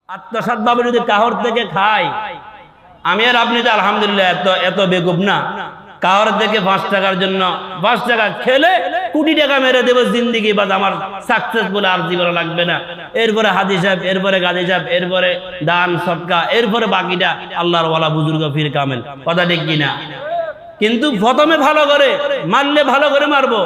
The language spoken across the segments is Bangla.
আত্মসাৎ ভাবে যদি কাহর থেকে খাই, আমি আর আপনি তো আলহামদুলিল্লাহ এত বেকুব না। কাহর থেকে 5 টাকার জন্য 5 টাকা খেলে কোটি টাকা মেরে দেবো জিন্দিগি বাদ, আমার সাকসেসফুল আর জীবন লাগবে না। এরপরে হাজি সাহেব, এরপরে গাজী সাহেব, এরপরে দান সদকা, এরপরে বাকিটা আল্লাহর ওয়ালা বুজুর্গ ফির কামেল। কথা ঠিক কিনা? কিন্তু প্রথমে ভালো করে মারলে ভালো করে মারবো,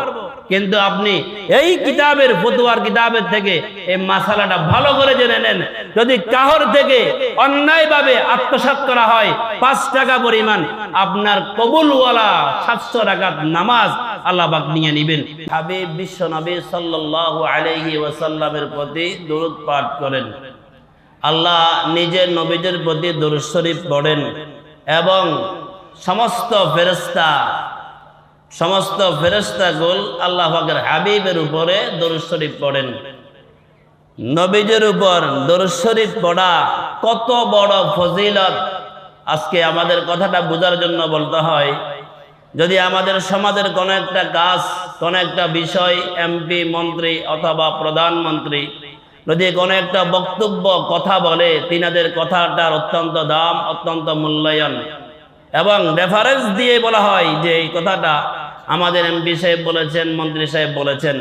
কিন্তু আপনি এই কিতাবের ফতোয়ার কিতাবের থেকে এই মাসালাটা ভালো করে জেনে নেন। যদি কাহর থেকে অন্যায়ভাবে আত্মসাৎ করা হয় 5 টাকা পরিমাণ, আপনার কবুলওয়ালা 700 রাকাত নামাজ আল্লাহ পাক নিয়ে নেবেন। হাবিব বিশ্ব নবী সাল্লাল্লাহু আলাইহি ওয়াসাল্লামের প্রতি দরুদ পাঠ করেন, আল্লাহ নিজের নবীদের প্রতি দরুদ শরীফ পড়েন, এবং সমস্ত ফেরেশতাগুল আল্লাহ পাকের হাবিবের উপরে দরুদ শরীফ পড়েন। নবীদের উপর দরুদ শরীফ পড়া কত বড় ফজিলত, আজকে আমাদের কথাটা বোঝার জন্য বলতে হয়। যদি আমাদের সমাজের কোনো একটা কাজ, কোনো একটা বিষয়, এমপি, মন্ত্রী অথবা প্রধানমন্ত্রী যদি কোনো একটা বক্তব্য কথা বলে, তিনাদের কথাটার অত্যন্ত দাম, অত্যন্ত মূল্যায়ন, এবং রেফারেন্স দিয়ে বলা হয় যে এই কথাটা আমাদের এমপি সাহেব বলেছেন, মন্ত্রী সাহেব বলেছেন।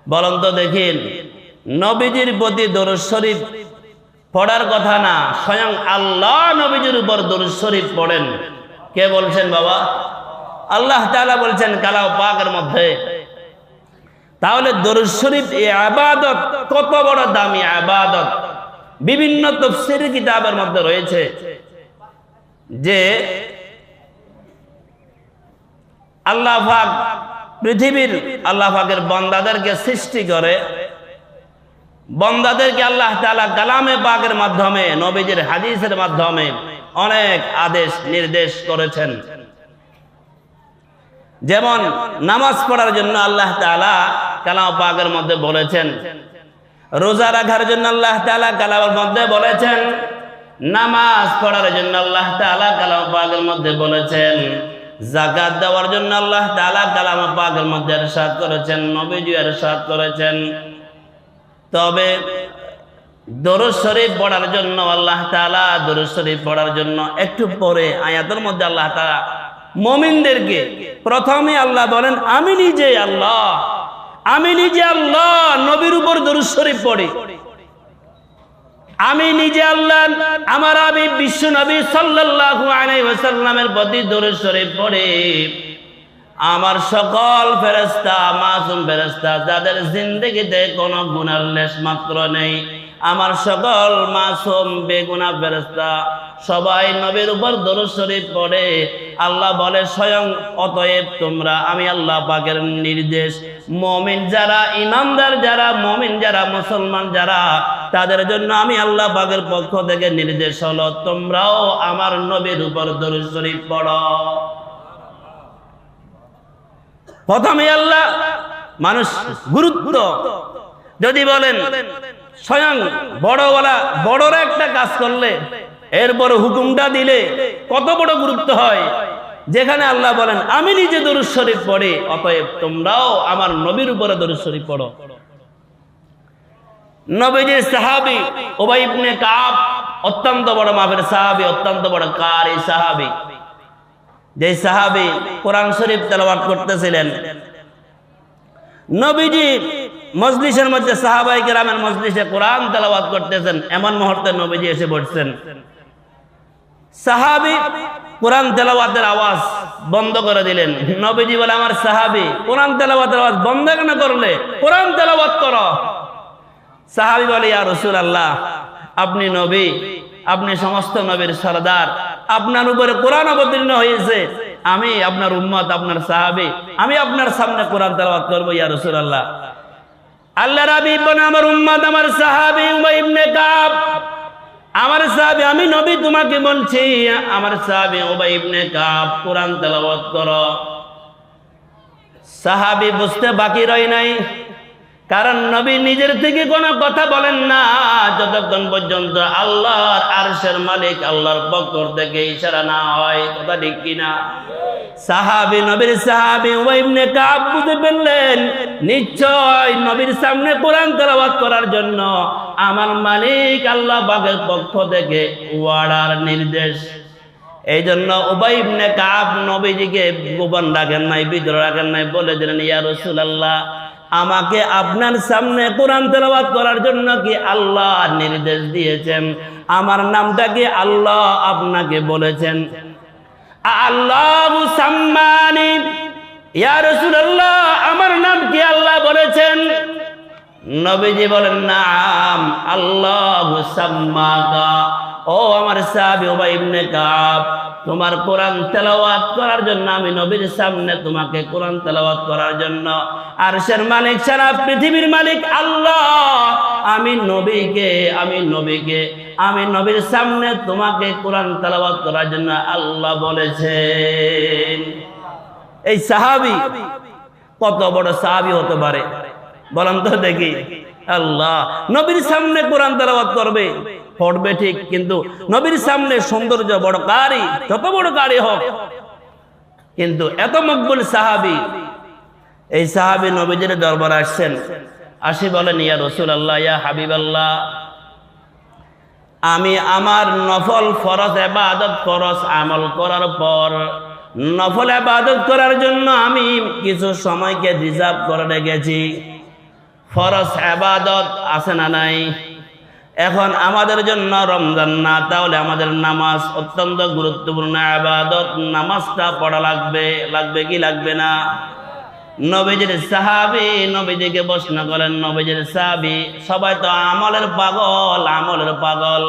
বলুন তো দেখিন, নবীজির প্রতি দরুদ শরীফ পড়ার কথা না, স্বয়ং আল্লাহ নবীজির উপর দরুদ শরীফ পড়েন। কে বলছেন বাবা? আল্লাহ তাআলা বলছেন কালাম পাকের মধ্যে। তাহলে দরুদ শরীফ এই ইবাদত কত বড় দামি ইবাদত। বিভিন্ন তাফসীর কিতাবের মধ্যে রয়েছে যে আল্লাহ পাক পৃথিবীর আল্লাহ পাকের বান্দাদেরকে সৃষ্টি করে, বান্দাদেরকে আল্লাহ তাআলা কালামে পাকের মাধ্যমে, নবীজির হাদিসের মাধ্যমে অনেক আদেশ নির্দেশ করেছেন। যেমন নামাজ পড়ার জন্য আল্লাহ তাআলা কালাম পাকের মধ্যে বলেছেন, রোজা রাখার জন্য আল্লাহ তাআলা কালামের মধ্যে বলেছেন, নামাজ পড়ার জন্য আল্লাহ তাআলা কালাম পাকের মধ্যে বলেছেন, যাকাত দেওয়ার জন্য আল্লাহ তাআলা কালাম পাকের মধ্যে ইরশাদ করেছেন, নবীজি ইরশাদ করেছেন। তবে দরুদ শরীফ পড়ার জন্য আল্লাহ তাআলা, দরুদ শরীফ পড়ার জন্য একটু পরে আয়াতের মধ্যে আল্লাহ তাআলা মুমিনদেরকে প্রথমে আল্লাহ বলেন, আমি নিজে আল্লাহ নবীর উপর দরুদ শরীফ পড়ি। আমি নিজে আল্লাহ আমার হাবিব বিশ্ব নবী সাল্লাল্লাহু আলাইহি ওয়াসাল্লামের প্রতি দরুদ শরীফ পড়ে আমার সকল ফেরেশতা, মাসুম ফেরেশতা যাদের জিন্দেগিতে কোনো গুনার লেশ মাত্র নেই, আমার সকল মাসুম বেগুনাহ ফেরেশতা সবাই নবীর উপর দরুদ শরীফ পড়ে। আল্লাহ বলে স্বয়ং অতএব তোমরা, আমি আল্লাহ পাকের নির্দেশ, মুমিন যারা, ইমানদার যারা, মুমিন যারা, মুসলমান যারা, তাদের জন্য আমি আল্লাহ পাকের পক্ষ থেকে নির্দেশ হলো তোমরাও আমার নবীর উপর দরুদ শরীফ পড়ো। প্রথমে আল্লাহ মানুষ গুরুত্ব যদি বলেন, স্বয়ং বড়রা একটা কাজ করলে এরপরে হুকুমটা দিলে কত বড় গুরুত্ব হয়। যেখানে আল্লাহ বলেন আমি নিজে দরুদ শরীফ পড়ি, অতএব তোমরাও আমার নবীর উপরে দরুদ শরীফ পড়ো। নবীজির সাহাবী উবাই ইবনে কাব অত্যন্ত বড় মাপের সাহাবী, অত্যন্ত বড় কারি সাহাবী। যে সাহাবী কোরআন শরীফ তেলাওয়াত করতেছিলেন, নবীজি মজলিসের মধ্যে, সাহাবায়ে কেরামের মজলিসে কোরআন তেলাওয়াত করতেছেন, এমন মুহূর্তে নবীজি এসে বসছেন। সাহাবী কোরআন তেলাওয়াতের আওয়াজ বন্ধ করে দিলেন। নবীজি বলে, আমার সাহাবী কোরআন তেলাওয়াতের আওয়াজ বন্ধ কেন করলে? কোরআন তেলাওয়াত করো। সাহাবী বলে, ইয়া রাসূলুল্লাহ, আপনি নবী, আপনি সমস্ত নবীর সরদার, আপনার উপরে কোরআন অবতীর্ণ হয়েছে, আমি আপনার উম্মত, আপনার সাহাবী, আমি আপনার সামনে কোরআন তেলাওয়াত করব ইয়া রাসূলুল্লাহ। আল্লাহর হাবিব বলেন, আমার উম্মত, আমার সাহাবী উবাই ইবনে কাব, আমার সাহাবী, আমি নবী তোমাকে বলছি, আমার সাহাবী উবাই ইবনে কাব কোরআন তেলাওয়াত করো। সাহাবী বুঝতে বাকি রয় নাই, কারণ নবী নিজের থেকে কোনো কথা বলেন না যতক্ষণ পর্যন্ত আল্লাহর আরশের মালিক আল্লাহর পক্ষ থেকে ইশারা না হয়। কথা ঠিক কিনা? সাহাবী, নবীর সাহাবী উবাই ইবনে কাব বুঝে ফেললেন নিশ্চয় নবীর সামনে কোরআন তেলাওয়াত করার জন্য আমার মালিক আল্লাহ পাকের পক্ষ থেকে ওয়ার্ডার নির্দেশ। এই জন্য উবাই ইবনে কাব নবীজিকে গোপন রাখেন নাই, ভিতরে রাখেন নাই, বলে দিলেন ইয়া রাসূলুল্লাহ, আমাকে আপনার সামনে কোরআন তেলাওয়াত করার জন্য কি আল্লাহ নির্দেশ দিয়েছেন? আমার নামটা কি আল্লাহ আপনাকে বলেছেন? আল্লাহু সাম্মানি, ইয়া রাসূলুল্লাহ আমার নাম কি আল্লাহ বলেছেন? নবীজি বলেন নাম, আল্লাহু সাম্মাকা। ও আমার সাহাবী উবাই ইবনে কাব, তোমার কোরআন তেলাওয়াত করার জন্য আমি নবীর সামনে তোমাকে কোরআন তেলাওয়াত করার জন্য, আরশের মালিক সারা পৃথিবীর মালিক আল্লাহ, আমি নবীর সামনে তোমাকে কোরআন তেলাওয়াত করার জন্য আল্লাহ বলেছেন। এই সাহাবী কত বড় সাহাবী হতে পারে বলেন তো দেখি? আল্লাহ নবীর সামনে কোরআন তেলাওয়াত করবে, পড়বে ঠিক, কিন্তু নবীর সামনে সৌন্দর্য বড় কারি, যত বড় কারি হোক, কিন্তু এত মকবুল সাহাবী। এই সাহাবী নবীজির দরবারে আসছেন, আসি বলেন ইয়া রাসূলুল্লাহ, ইয়া হাবিবাল্লাহ, আমি আমার নফল ফরজ ইবাদত, ফরজ আমল করার পর নফল ইবাদত করার জন্য আমি কিছু সময়কে রিজার্ভ করে রেখেছি। ফরজ ইবাদত আছে না নাই? এখন আমাদের জন্য রমজান না, তাহলে আমাদের নামাজ অত্যন্ত গুরুত্বপূর্ণ ইবাদত, নামাজটা পড়া লাগবে কি লাগবে না? নবীজির সাহাবী নবীজিকে প্রশ্ন করেন, নবীজির সাহাবী সবাই তো আমলের পাগল,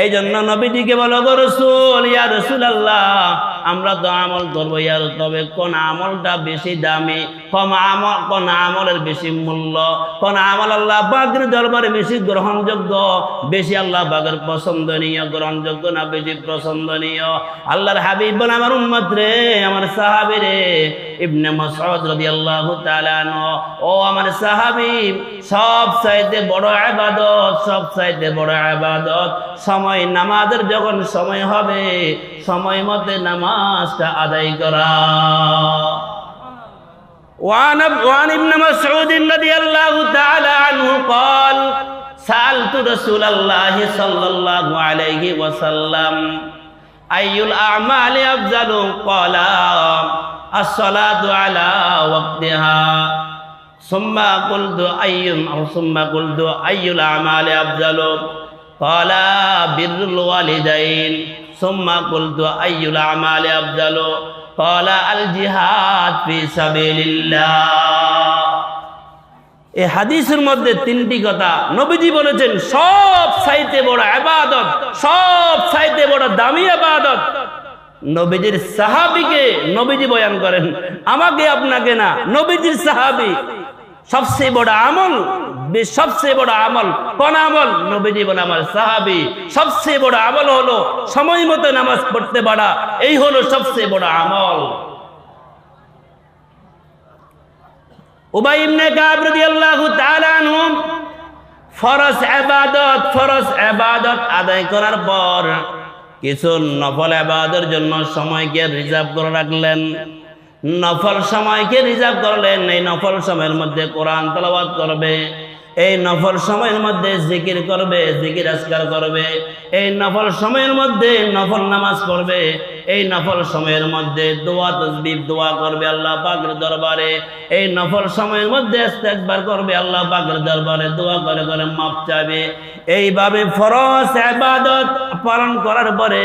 এই জন্য নবীজিকে বলো গো রাসূল, ইয়া রাসূলুল্লাহ আমরা তো আমল করবো, ইয়ার তবে কোন আমলটা বেশি দামি, কোন আমলের বেশি মূল্য, কোন আমল আল্লাহ পাকের দরবারে বেশি গ্রহণযোগ্য, বেশি আল্লাহ পাকের পছন্দনীয়, গ্রহণযোগ্য না বেশি পছন্দনীয়? আল্লাহর হাবিব বলে আমার উম্মত রে, আমার সাহাবী রে, ইবনে মাসউদ রাদিয়াল্লাহু তাআলা আনহু, ও আমার সাহাবী, সব চাইতে বড় ইবাদত সময়, নামাজের যখন সময় হবে সময় মতে নামাজটা আদায় করা। وعن ابن مسعود رضي الله تعالى عنه قال سألت رسول الله صلى الله عليه وسلم أي الأعمال أفضل؟ قال الصلاة على وقتها. ثم قلت أي الأعمال أفضل؟ قال بر الوالدين. ثم قلت أي الأعمال أفضل؟ قال الجهاد في سبيل الله. এই হাদিসের মধ্যে তিনটি কথা নবীজি বলেছেন, সব চাইতে বড় ইবাদত, সব চাইতে বড় দামি ইবাদত। নবীজির সাহাবীকে নবীজি বয়ান করেন, আমাকে আপনাকে না, নবীজির সাহাবী। সবচেয়ে বড় আমল, সবচেয়ে বড় আমল কোন আমল? নবীজি বলে আমার সাহাবী, সবচেয়ে বড় আমল হলো সময় মতো নামাজ পড়তে পারা, এই হলো সবচেয়ে বড় আমল। উবাই ইবনে কাব রাদিয়াল্লাহু তাআলা আনহু ফরজ ইবাদত আদায় করার পর কিছু নফল ইবাদতের জন্য সময়কে রিজার্ভ করে রাখলেন। নফল সময়কে রিজার্ভ করলেন, এই নফল সময়ের মধ্যে কোরআন তেলাওয়াত করবে, এই নফল সময়ের মধ্যে জিকির করবে, জিকির আজকার করবে, এই নফল সময়ের মধ্যে নফল নামাজ পড়বে, এই নফল সময়ের মধ্যে দোয়া তাসবিহ দোয়া করবে আল্লাহ পাকের দরবারে, এই নফল সময়ের মধ্যে ইস্তেগফার করবে আল্লাহ পাকের দরবারে, দোয়া করে করে মাফ চাইবে। এইভাবে ফরজ ইবাদত পালন করার পরে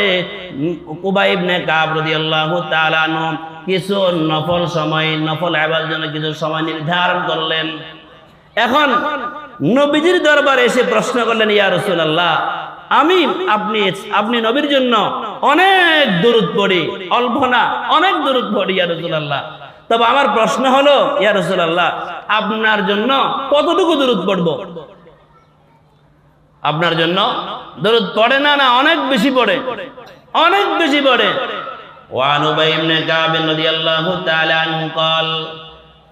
উবাই ইবনে কাব রাদিয়াল্লাহু তাআলা আনহু কিছু নফল সময়, নফল ইবাদতের জন্য কিছু সময় নির্ধারণ করলেন। এখন নবীজির দরবারে এসে প্রশ্ন করলেন, ইয়া রাসূলুল্লাহ আপনি নবীর জন্য অনেক দরুদ পড়ি, অল্প না অনেক দরুদ পড়ি ইয়া রাসূলুল্লাহ, তবে আমার প্রশ্ন হলো ইয়া রাসূলুল্লাহ আপনার জন্য কতটুকু দরুদ পড়ব? আপনার জন্য দরুদ পড়ে না অনেক বেশি পড়ে? অনেক বেশি পড়ে। وعن أبي بن كعب رضي الله تعالى عنه قال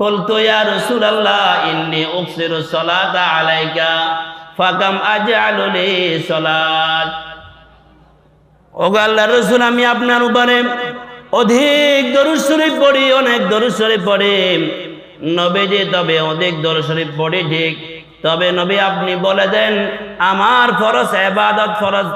قلت يا رسول الله إني أكثر الصلاة عليك فكم أجعل لي صلاة. ও আল্লাহর রাসূল, আমি আপনার উপরে অধিক দরুদ শরীফ পড়ি, অনেক দরুদ শরীফ পড়ি। নবীজি তবে অধিক দরুদ শরীফ পড়ি ঠিক, তবে নবী আপনি বলে দেন আমার ফরজ ইবাদত ফরজ